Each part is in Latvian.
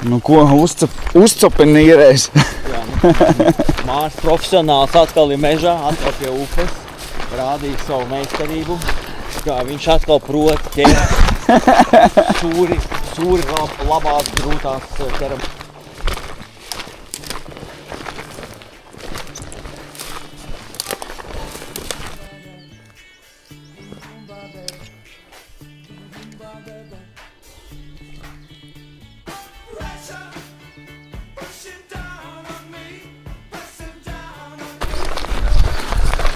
Nu ko, uzcopini īrēs. Jā, nu, Mārs profesionāls atkal ir mežā, atkal pie upes. Rādīja savu meistarību, kā viņš atkal prot ķert sūri labās grūtās ķeram.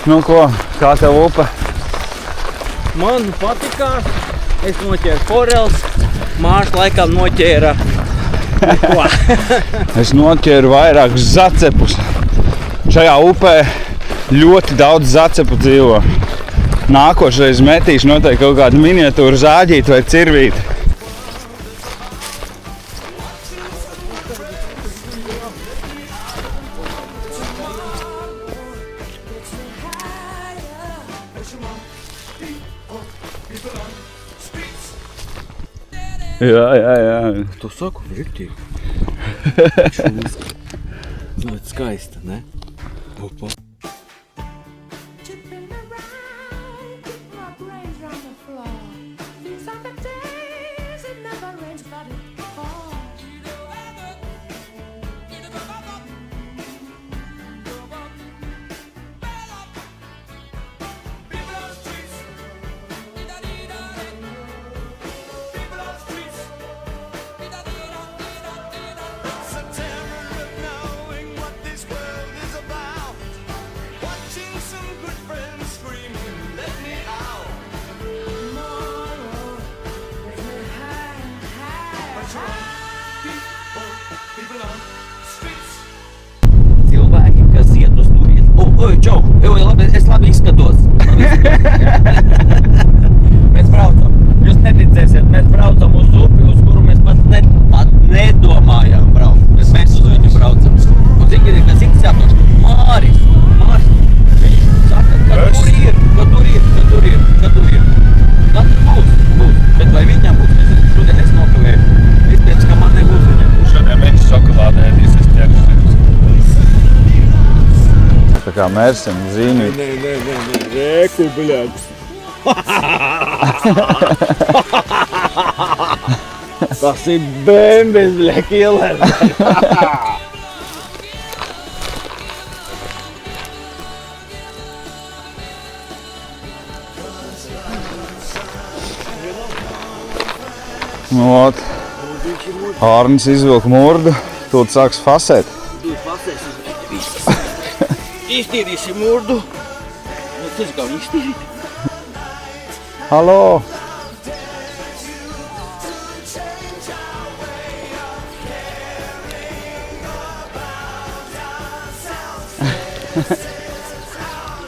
Nu ko, kā tev upe? Man patikās, es noķēru forels, Mārs laikam noķēra neko. Es noķēru vairākus zacepus. Šajā upē ļoti daudz zacepu dzīvo. Nākošreiz metīšu noteikti kaut kādu miniatūru zāģīti vai cirvīti. Jā. Tu saku, riktīgi. Ļoti skaista, ne? Opa. Cilvēki, kas iet uz turieni. Oi, čau! Es labi izskatos. Mēs braucam. Jūs neticēsiet, mēs braucam uz upi, uz kuru mēs pat nedomājām braukt. Mēs uz viņu braucam. Un cik ir, kas cits jāpaks? Māris. Viņš saka, ka tur ir. Būs. Bet vai viņam būs? Šodien es nokavēju. Iespējams, ka man nebūs viņam. Šodien viņš šokolādē ēdīs, es ķeršu. Tā kā mērsim zīmīt. Nē, rēku, bļaļ. Tas ir bēmbes, bļaļ, ielēr. Nu, ot. Ārnis izvilka murdu, tūlīt sāks fasēt. Iztīrīsim murdu. Tas kā iztīrīt. Halo!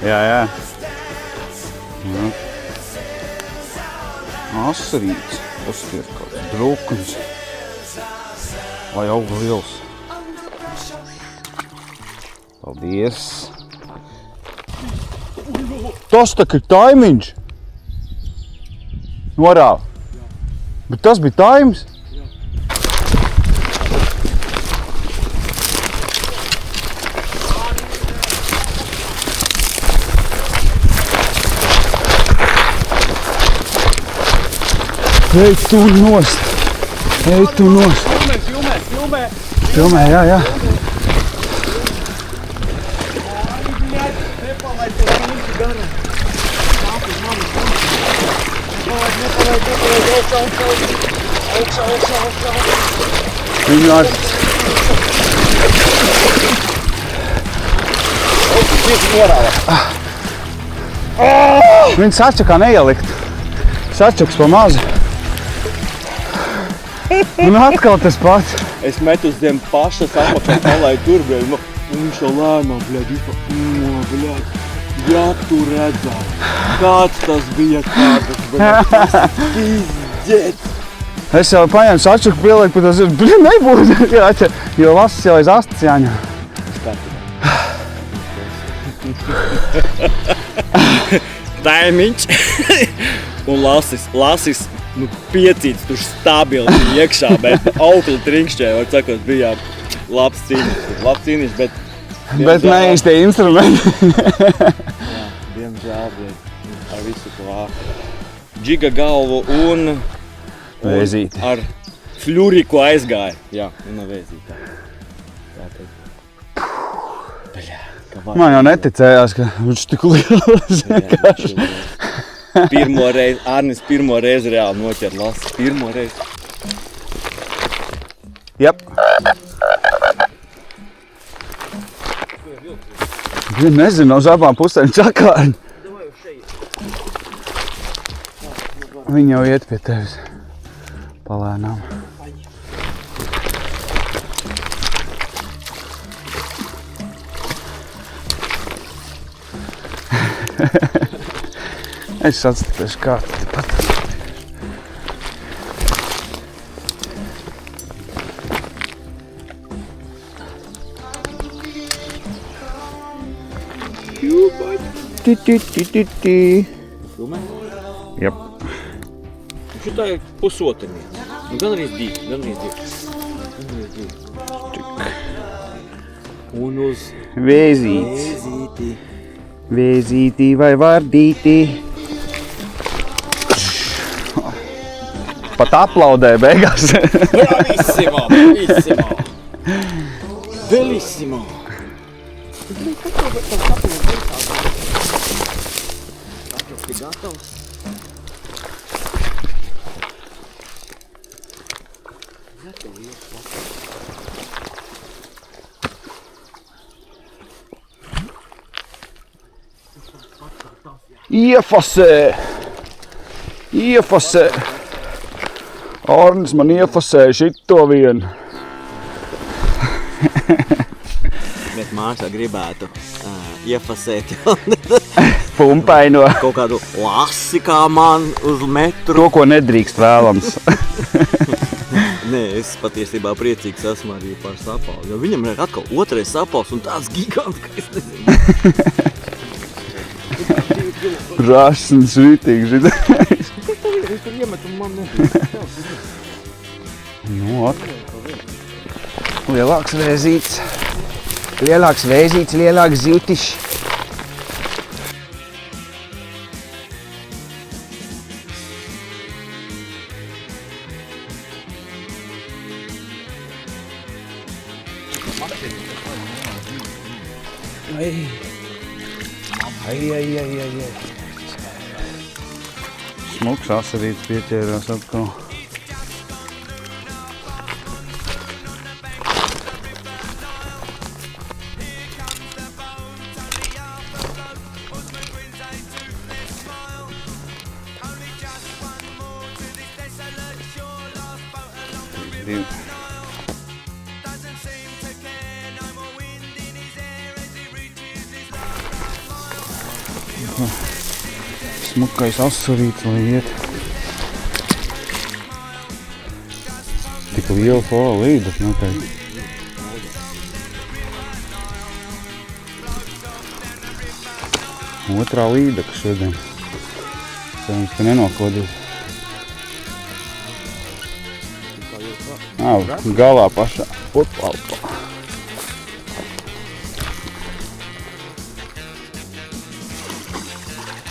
Jā. Asarīts. Uzskiet kaut kāds drukums. Lai auga liels. Paldies. Tas tak ir taimiņš. Norāv. Bet tas bija taims? Ej tu nost. Filmē, jā. Viņu ar... Viņu sačakā neielikt. Sačaks pa mazu. Un atkal tas pats. Es metu uz zem pašas apakšā, palaidu tur, bļaļ. Un viņš jau lēnām, bļaļ. Ja tu redzētu, kāds tas bija kādas, bļaļ. Pizdzēt. Es jau paņēmu sačaku pielieku, bet tas ir, nebūtu, jo lasis jau aiz astas jāņem. Taimiņš un lasis Nu, piecīts tur stabili iekšā, bet aukli trinkšķē, var sakot, bija labs cīniņš, bet... Bet ne īsti instrumenti. Jā, diemžēl, bet ar visu klāku. Džiga galvu un Vēzīti. ar fļuriku aizgāja. Jā, un ar vēzītā. Baļā, ka var. Man jau neticējās, ka viņš tik liels. Pirmo reizi, Arnis pirmo reizi reāli noķer lasu. Pirmo reizi. Jep. Nezinu, uz abām pusēm čakārni. Viņi jau iet pie tevis palēnām. Es atskatīšu, kā tad pat. Filmē? Jep. Šitā ir pusotrniec. Nu, gan arī divi. Un uz Vēzīts. vēzīti. Vēzītī vai vardītī. Pat aplaudē beigās. Bravissimo, bravissimo. Bellissimo. Gatavs. Iefasē. Arnis man iefasēja šito vienu. Bet māksā gribētu iefasēt Pumpaino. kaut kādu lasi kā man uz metru. To, ko nedrīkst vēlams. Nē, es patiesībā priecīgs esmu arī par sapālu, jo viņam ir atkal otrais sapals un tāds gigants, ka es nezinu. Rašs un svitīgs šitais. Viņš tur iemet un man nebija. Nu, lielāks vēzīts. Lielāks vēzīts, lielāks zivtišs. Ai. Smuks asarīts pieķērās atkal. Smukais asarīts, lai iet. Tik liela fola līdz noteikti. Otrā līdaka šodien. Cerams, ka nenokodīs. Galā pašā. Opa.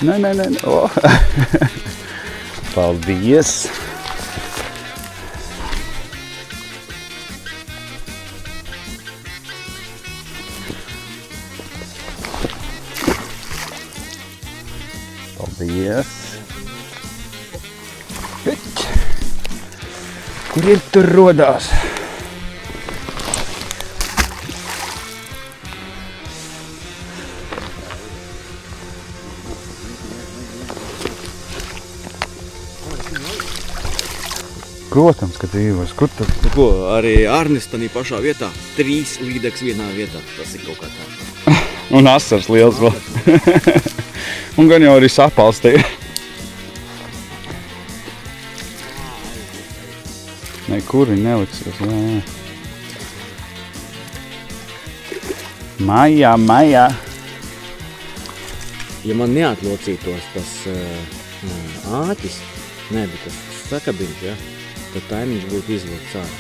Nē. Oh. Paldies. Paldies. Kur ir tur rodās? Protams, ka dzīvos. Kur tad? Ko, arī Arnis tanī pašā vietā? 3 līdeks vienā vietā. Tas ir kaut kā tā. Un asars liels vēl. Un gan jau arī sapals tie. Nekur viņi neliksies. Maijā. Ja man neatlocītos tas āķis, bet tas sakabiņš, ja? Tad taimiņš būtu izvilkts ārā.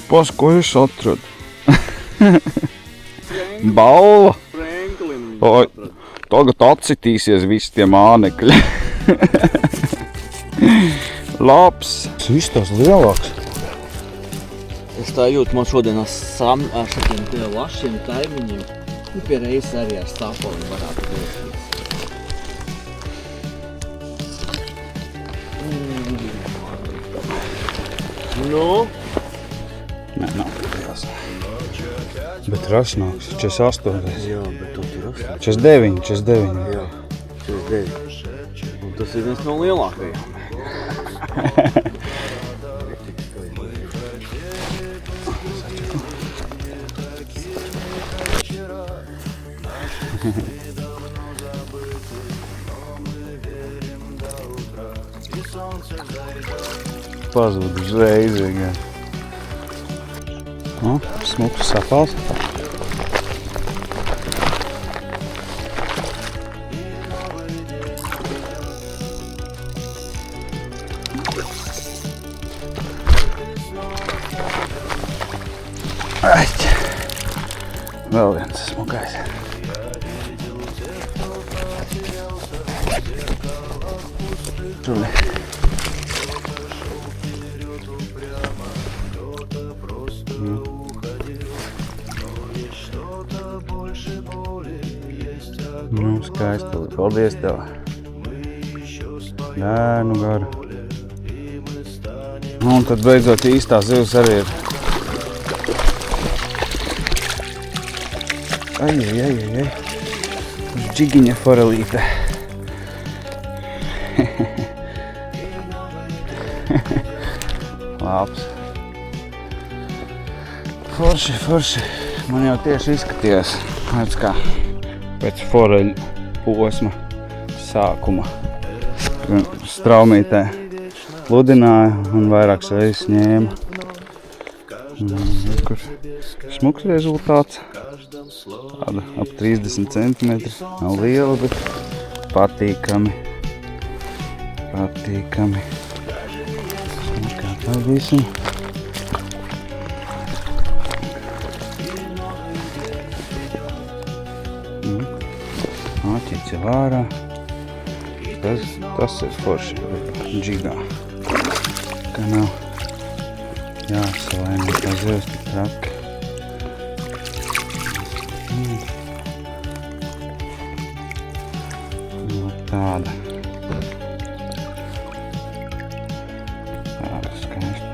Pas, ko jūs atrad? Balva! Oi, tagad atsitīsies visi tie mānekļi. Labs! Tas viss tās lielāks. Es tā jūtu, man šodien ar šitiem lašiem taimiņiem, pie reizes arī ar stāpoliem varētu būt. Nu? Nē, nav liels. Bet rasnāks, 48. Jā, bet tu ir rasnāks. 49, 49. Jā, 49. Un tas ir viens no lielākajiem. Pazūd uzreiz, ja. Smuks sapals. Aiķi. Vēl viens smukais. Čuli. Nu, skaisti. Paldies tev. Lēnu garu. Un tad beidzot īstā zivs arī ir. Ai. Džigiņa forelīte. Labs. Forši. Man jau tieši izskatījās, pēc foreļu posma sākuma. Straumītē ludināja un vairākas reizes ņēma. Kur smuks rezultāts. Tāda ap 30 cm. Nav liela, bet patīkami. Kā tādīsim. Āķīci vārā. Tas ir forši džigā. Ka nav jāsavaino tā zivs tik traki. Tāda. Tāda skaista.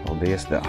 Paldies tev.